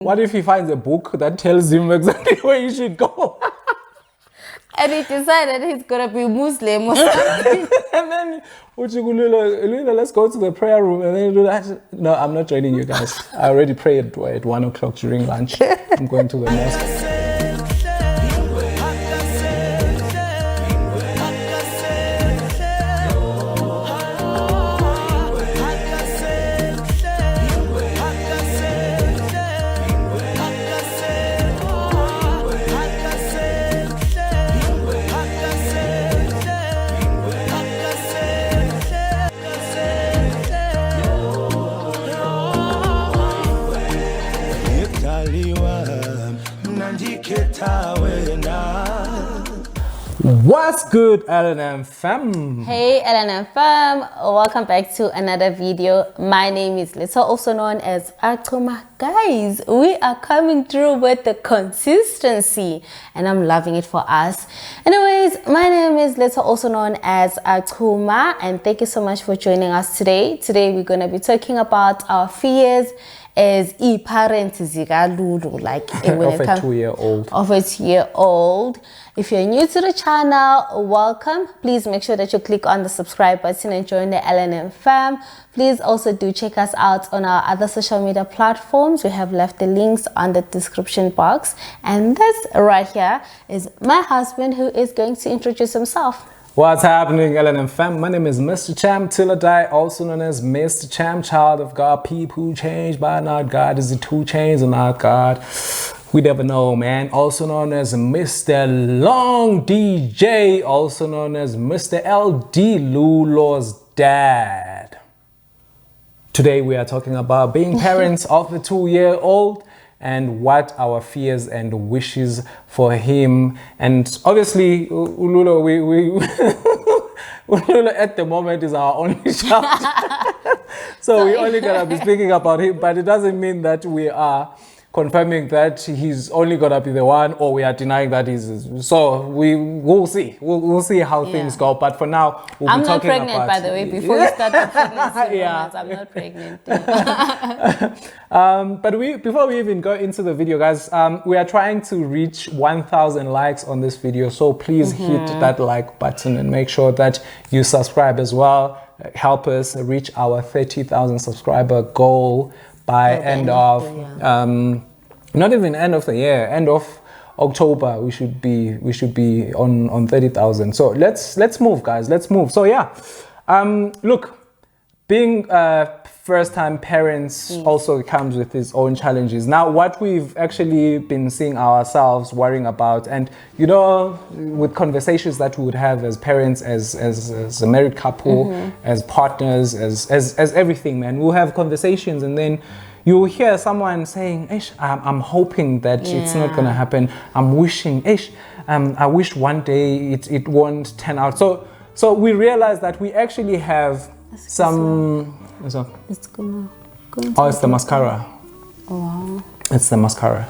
What if he finds a book that tells him exactly where he should go? And he decided he's gonna be Muslim or something. And then, Lulo, let's go to the prayer room. And then Lulo, no, I'm not joining you guys. I already prayed at 1 o'clock during lunch. I'm going to the mosque. What's good, elenemfam? Hey elenemfam, welcome back to another video. My name is Letho, also known as Achuma. Guys, we are coming through with the consistency and I'm loving it for us. Anyways, my name is Letho, also known as Achuma, and thank you so much for joining us today. Today we're going to be talking about our fears as parents Lulo, like when of a 2-year-old. Of a 2-year-old. If you're new to the channel, welcome. Please make sure that you click on the subscribe button and join the LNM fam. Please also do check us out on our other social media platforms. We have left the links on the description box. And this right here is my husband, who is going to introduce himself. What's happening, LNM fam? My name is Mr. Cham Tilladai, also known as Mr. Cham, child of God, people who change by not God. Is it 2 chains or not God? We never know, man. Also known as Mr. Long DJ, also known as Mr. LD, Lulo's dad. Today we are talking about being parents of a 2-year-old and what our fears and wishes for him. And obviously, Lulo, Lulo at the moment is our only child. So we're only gonna be speaking about him, but it doesn't mean that we are confirming that he's only gonna be the one, or we are denying that he's. So we'll see. We'll see how things go. But for now, we'll be talking about. I'm not pregnant, by the way. Before you start the pregnancy romance, I'm not pregnant. But before we even go into the video, guys, we are trying to reach 1,000 likes on this video. So please hit that like button and make sure that you subscribe as well. Help us reach our 30,000 subscriber goal by end of not even end of the year, end of October. We should be on 30,000. So let's move, guys. Let's move. So yeah, look, being first-time parents also comes with its own challenges. Now, what we've actually been seeing ourselves worrying about, and you know, with conversations that we would have as parents, as a married couple, as partners, as everything, man, we'll have conversations, and then you hear someone saying, "Ish, I'm hoping that it's not gonna happen. I'm wishing, I wish one day it won't turn out." So we realize that we actually have some. It's gonna Oh, it's the mascara. Oh, wow. It's the mascara.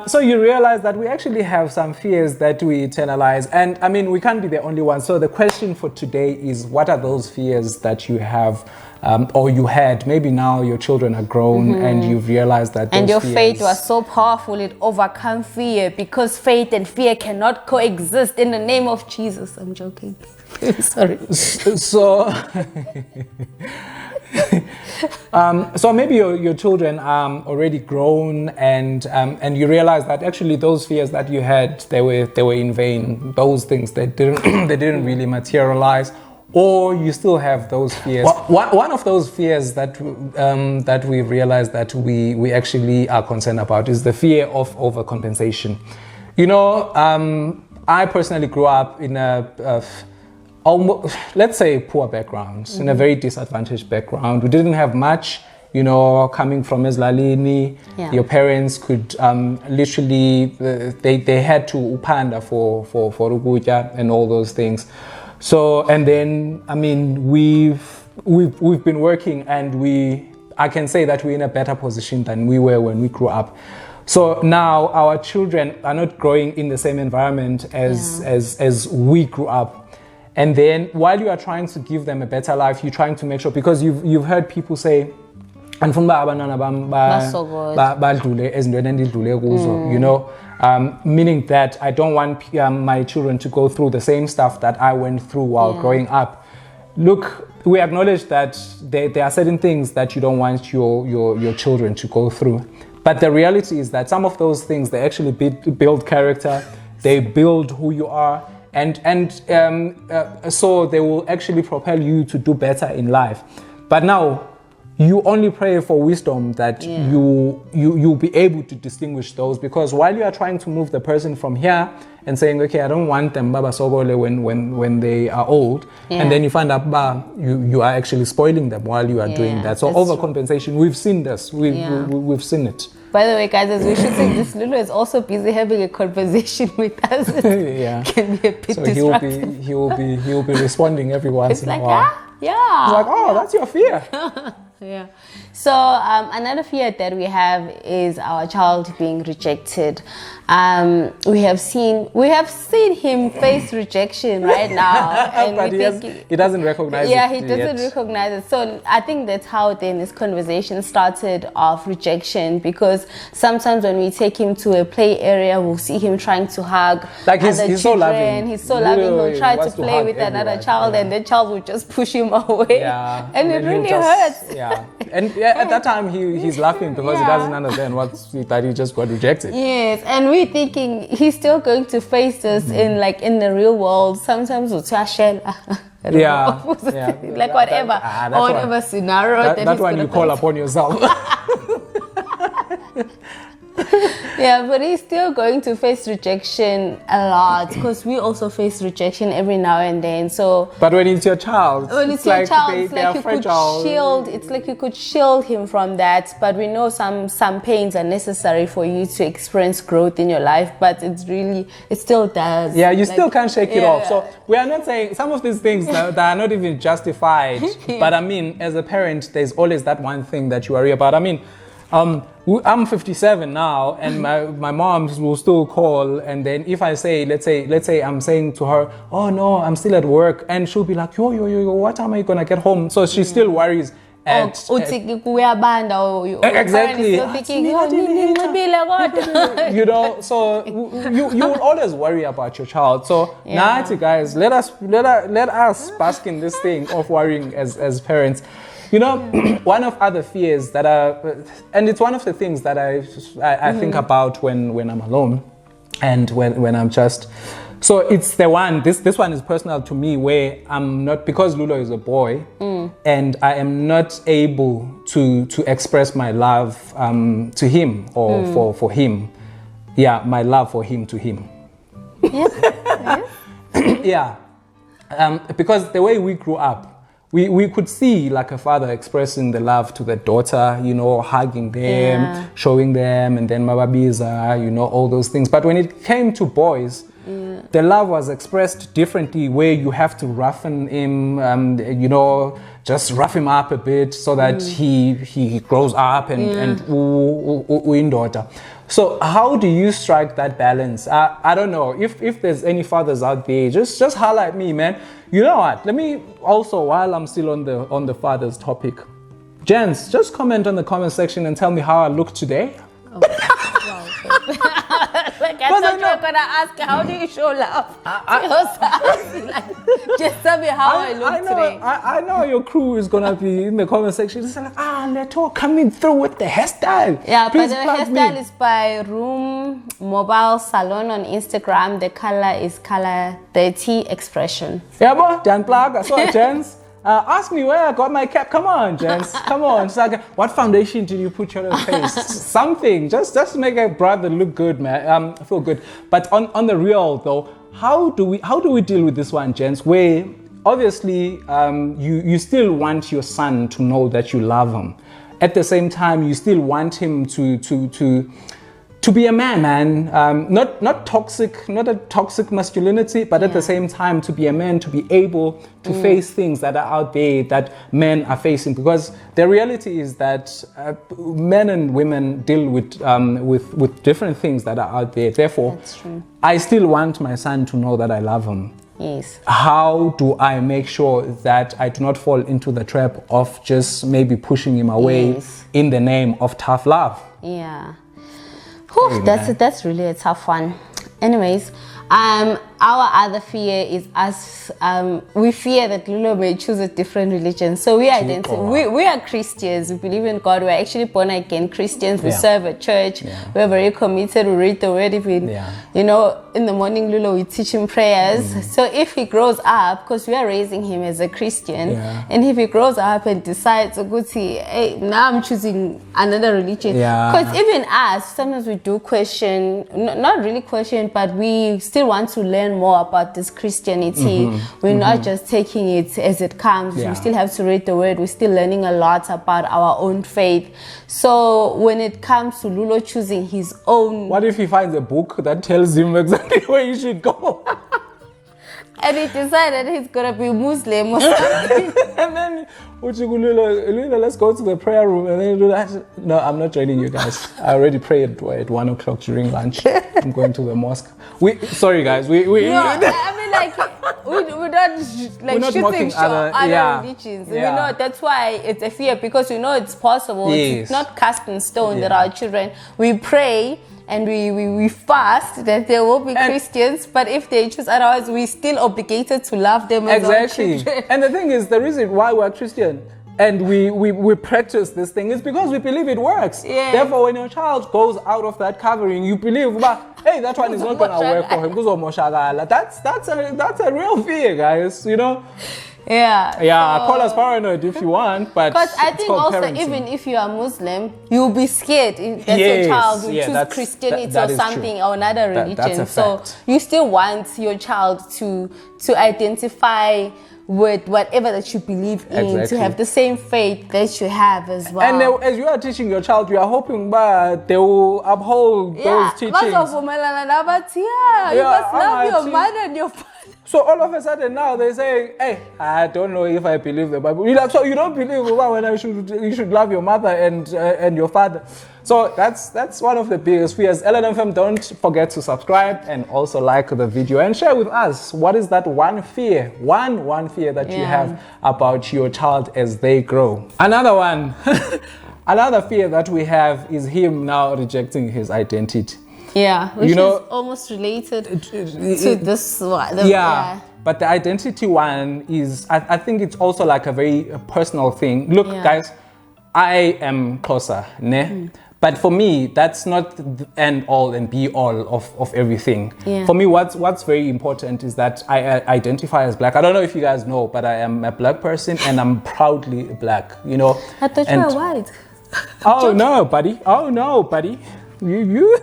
So you realize that we actually have some fears that we internalize, and I mean, we can't be the only ones. So the question for today is, what are those fears that you have or you had? Maybe now your children are grown and you've realized that and your fears... faith was so powerful, it overcome fear, because faith and fear cannot coexist in the name of Jesus. I'm joking. Sorry. So so maybe your children are already grown, and you realize that actually those fears that you had, they were in vain. Those things that didn't really materialize, or you still have those fears. One of those fears that we realized that we actually are concerned about is the fear of overcompensation. You know, I personally grew up in a almost, let's say, poor background, in a very disadvantaged background. We didn't have much, you know, coming from Eslalini. Your parents could literally, they had to upanda for ukutya and all those things. So, and then, I mean, we've been working, and I can say that we're in a better position than we were when we grew up. So now our children are not growing in the same environment as we grew up. And then while you are trying to give them a better life, you're trying to make sure, because you've heard people say, you know, meaning that I don't want my children to go through the same stuff that I went through while growing up. Look, we acknowledge that there are certain things that you don't want your children to go through. But the reality is that some of those things, they actually build character, they build who you are, and so they will actually propel you to do better in life. But now, you only pray for wisdom that you'll be able to distinguish those, because while you are trying to move the person from here and saying, okay, I don't want them Baba Sogole when they are old, and then you find out you are actually spoiling them while you are doing that. So overcompensation, we've seen this, we've seen it. By the way, guys, as we should say, this Lulo is also busy having a conversation with us. Can be a bit distracting. He'll be responding every once in a while. It's like, that's your fear. Yeah. So another fear that we have is our child being rejected. We have seen him face rejection right now, and but he doesn't recognize it. Yeah, he doesn't recognize it. So I think that's how then this conversation started of rejection, because sometimes when we take him to a play area, we'll see him trying to hug he's so loving. He's so loving. He'll try to play with another child, and the child will just push him away. And it really hurts. And at that time he's laughing because he doesn't understand that he just got rejected. Yes, and we're thinking he's still going to face this in the real world. Sometimes we'll like whatever, whatever scenario. That one you call upon yourself. Yeah, but he's still going to face rejection a lot, because we also face rejection every now and then. So, but when it's your child, it's like you could shield. It's like you could shield him from that. But we know some pains are necessary for you to experience growth in your life. But it still does. Yeah, you still can't shake it off. So we are not saying some of these things that are not even justified. But I mean, as a parent, there's always that one thing that you worry about. I mean, I'm 57 now, and my mom will still call, and then if I say, let's say I'm saying to her, oh no, I'm still at work, and she'll be like, yo, what time are you gonna get home? So she still worries. Exactly. You know, so you will always worry about your child. So guys, let us bask in this thing of worrying as parents. You know, one of other fears that and it's one of the things that I think about when I'm alone, and when I'm just, so it's the one, this one is personal to me, where I'm not, because Lulo is a boy, and I am not able to express my love to him, or for him. Yeah, my love for him to him. Because the way we grew up, we could see like a father expressing the love to the daughter, you know, hugging them, showing them, and then mababiza, you know, all those things. But when it came to boys, the love was expressed differently, where you have to roughen him, you know, just rough him up a bit so that he grows up and daughter. So how do you strike that balance? I don't know. If there's any fathers out there, just highlight me, man. You know what? Let me also, while I'm still on the fathers topic, gents, just comment on the comment section and tell me how I look today. Like I thought you were gonna ask, how do you show love? Just tell me how I look today. I know your crew is gonna be in the comment section. It's like, Letho coming through with the hairstyle. Yeah, please, but the hairstyle is by Room Mobile Salon on Instagram. The color is color 30 expression. Yeah, boy, Jan Plug. So, gents. Ask me where I got my cap. Come on, gents. Come on. It's like, what foundation did you put on your face? Something. Just to make a brother look good, man. Feel good. But on the real though, how do we deal with this one, gents? Where obviously you still want your son to know that you love him. At the same time, you still want him to be a man, not toxic, not a toxic masculinity, but at the same time to be a man, to be able to face things that are out there that men are facing. Because the reality is that men and women deal with different things that are out there. Therefore, I still want my son to know that I love him. Yes. How do I make sure that I do not fall into the trap of just maybe pushing him away in the name of tough love? Yeah. Whew, that's really a tough one. Anyways, our other fear is us. We fear that Lulo may choose a different religion. So we are Christians. We believe in God. We're actually born again Christians. We serve a church. We're very committed. We read the word. Even you know, in the morning, Lulo, we teach him prayers. So if he grows up, because we are raising him as a Christian, and if he grows up and decides, hey, now I'm choosing another religion. Because even us, sometimes we do question, not really question, but we still want to learn more about this Christianity. We're not just taking it as it comes. We still have to read the word. We're still learning a lot about our own faith. So when it comes to Lulo choosing his own... What if he finds a book that tells him exactly where he should go? And he decided he's gonna be Muslim or something. And then Lulo, let's go to the prayer room. And then Lulo, no, I'm not joining you guys. I already prayed at 1 o'clock during lunch. I'm going to the mosque. Sorry guys, we no, I mean, like, we're not shooting other religions. We know that's why it's a fear, because we know it's possible. It's not cast in stone that our children, we pray and we fast that they will be Christians, but if they choose otherwise, we're still obligated to love them as our children. And the thing is, the reason why we're Christian and we practice this thing is because we believe it works. Therefore, when your child goes out of that covering, you believe, hey, that one is not gonna work for him. That's a real fear, guys. You know. Call us paranoid if you want, but because I think also parenting. Even if you are Muslim, you'll be scared that your child will choose Christianity or something or another religion. So you still want your child to identify with whatever that you believe in, to have the same faith that you have as well. And as you are teaching your child, you are hoping that they will uphold those teachings. You must love your mother and your father. So all of a sudden now they say, hey, I don't know if I believe the Bible. You're like, so you don't believe when you should love your mother and your father. So that's one of the biggest fears. elenemfam, don't forget to subscribe and also like the video and share with us what is that one fear, one fear that you have about your child as they grow. Another one, another fear that we have is him now rejecting his identity. Which is almost related to this one. But the identity one is, I think it's also like a very personal thing. Look, guys, I am closer, ne? But for me, that's not the end all and be all of everything. For me, what's very important is that I identify as black. I don't know if you guys know, but I am a black person and I'm proudly black, you know. I thought you were white. Oh no, buddy. Oh no, buddy. You.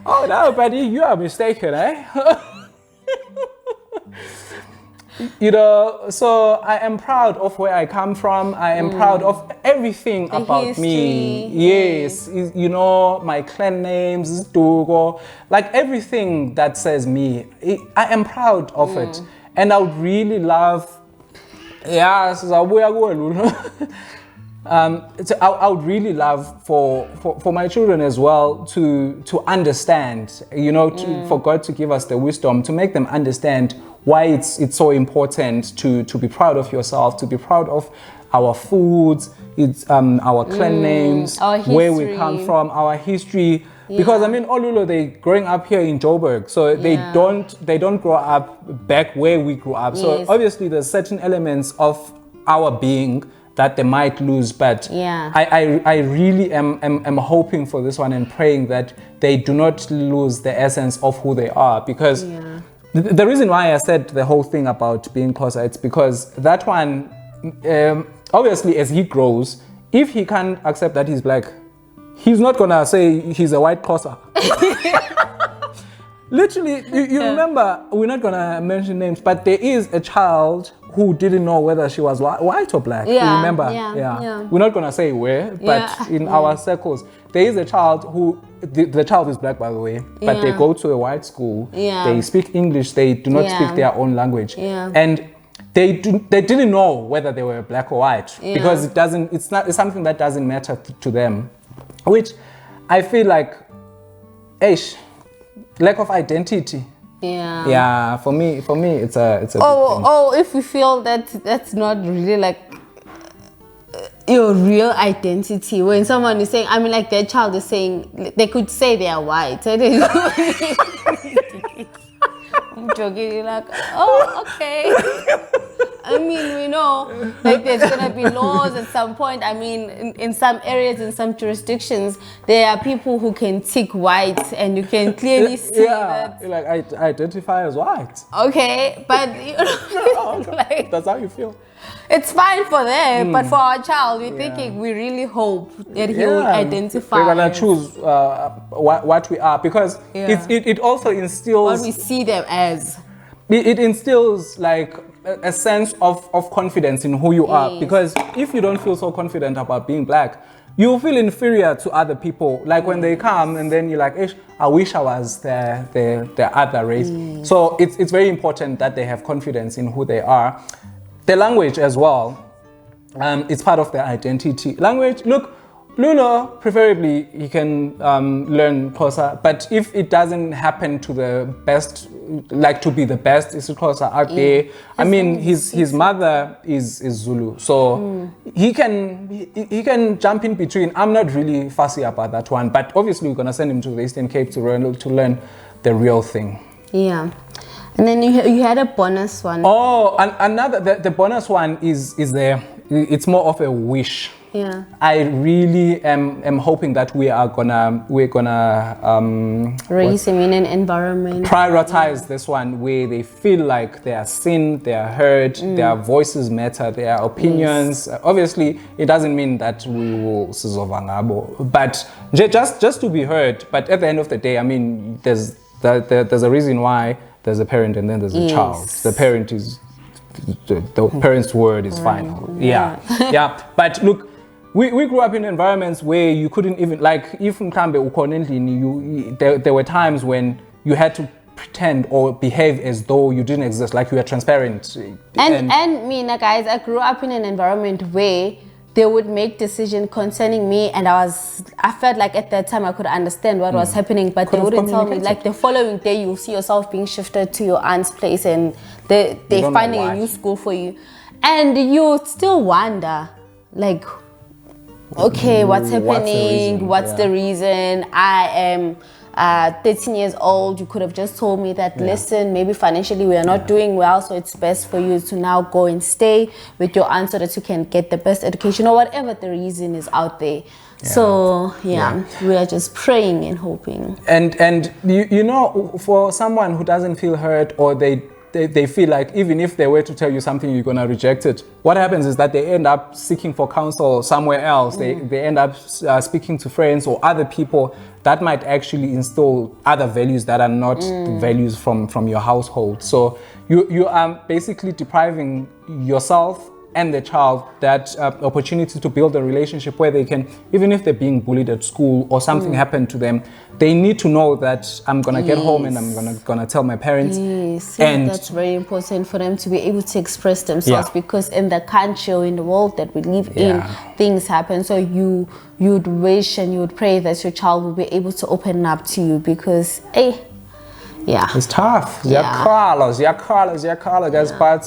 Oh no, buddy, you are mistaken, eh? You know, so I am proud of where I come from. I am proud of everything about history. Me. Yes, you know, my clan names, Dugo, like everything that says me. I am proud of it, and I would really love. I would really love for my children as well to understand, you know, for God to give us the wisdom to make them understand why it's so important to be proud of yourself, to be proud of our foods, our clan names, where we come from, our history. Because I mean, Lulo, they growing up here in Joburg, so they don't grow up back where we grew up. So obviously, there's certain elements of our being that they might lose, but I really am hoping for this one and praying that they do not lose the essence of who they are, because the reason why I said the whole thing about being closer, it's because that one, obviously as he grows, if he can't accept that he's black, he's not gonna say he's a white closer. Literally, you remember, we're not gonna mention names, but there is a child who didn't know whether she was white or black. You remember? We're not gonna say where, but in our circles, there is a child who, the child is black, by the way, but they go to a white school, they speak English, they do not speak their own language. And they didn't know whether they were black or white, because it's something that doesn't matter to them, which I feel like, lack of identity. Yeah, for me it's a big thing. If we feel that that's not really like your real identity, when someone is saying, I mean, like their child is saying, they could say they are white. I'm joking, you're like, oh, okay. I mean, we know, like there's gonna be laws at some point. I mean, in some areas, in some jurisdictions, there are people who can tick white, and you can clearly see that. Like I identify as white. Okay, but you know, like that's how you feel. It's fine for them, but for our child, we're thinking, we really hope that he will identify. We're gonna choose what we are, because it also instills what we see them as. It instills like a sense of confidence in who you are, because if you don't feel so confident about being black, you feel inferior to other people. Like when they come and then you're like, I wish I was the other race. So it's very important that they have confidence in who they are. The language as well, it's part of their identity. Language, look, Lulo, preferably he can learn Xhosa, but if it doesn't happen to the best, like to be the best, is Xhosa out there. I mean, his mother is Zulu, so he can jump in between. I'm not really fussy about that one, but obviously we're gonna send him to the Eastern Cape to learn the real thing. Yeah. And then you had a bonus one. Oh, another the bonus one is there. It's more of a wish. Yeah. I really am hoping that we're gonna raise him in an environment. Prioritize this one where they feel like they are seen, they are heard, their voices matter, their opinions. Obviously, it doesn't mean that we will sizovangabo, but just to be heard. But at the end of the day, I mean, there's a reason why there's a parent and then there's a child. The parent is the parent's word is final. Yeah. But look, we grew up in environments where you couldn't even, like, if there were times when you had to pretend or behave as though you didn't exist, like you were transparent. And me, guys, I grew up in an environment where they would make decisions concerning me, and I felt like at that time I could understand what was happening, but they wouldn't tell me. Like the following day, you'll see yourself being shifted to your aunt's place, and they're finding a new school for you, and you still wonder, like, okay, what's happening? What's the reason? I am 13 years old. You could have just told me that, listen, maybe financially we are not doing well, so it's best for you to now go and stay with your aunt so that you can get the best education, or whatever the reason is out there. So we are just praying and hoping. And you know, for someone who doesn't feel heard, or they feel like even if they were to tell you something, you're gonna reject it. What happens is that they end up seeking for counsel somewhere else. They end up speaking to friends or other people that might actually instill other values that are not values from your household. So you are basically depriving yourself and the child that opportunity to build a relationship where they can, even if they're being bullied at school or something happened to them, they need to know that I'm gonna get home and I'm gonna tell my parents. Yes, and that's very important for them to be able to express themselves, because in the country or in the world that we live in, things happen. So you'd wish and you would pray that your child will be able to open up to you, because it's tough. Guys,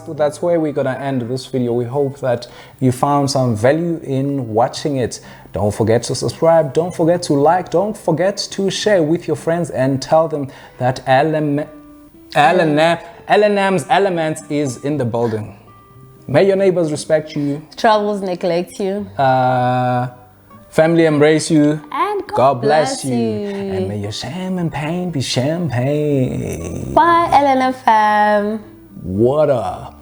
but that's where we're gonna end this video. We hope that you found some value in watching it. Don't forget to subscribe, don't forget to like, don't forget to share with your friends, and tell them that LNM's Element is in the building. May your neighbors respect you, troubles neglect you, family embrace you, and God bless you. And may your shame and pain be champagne. Bye, elenemfam. What up?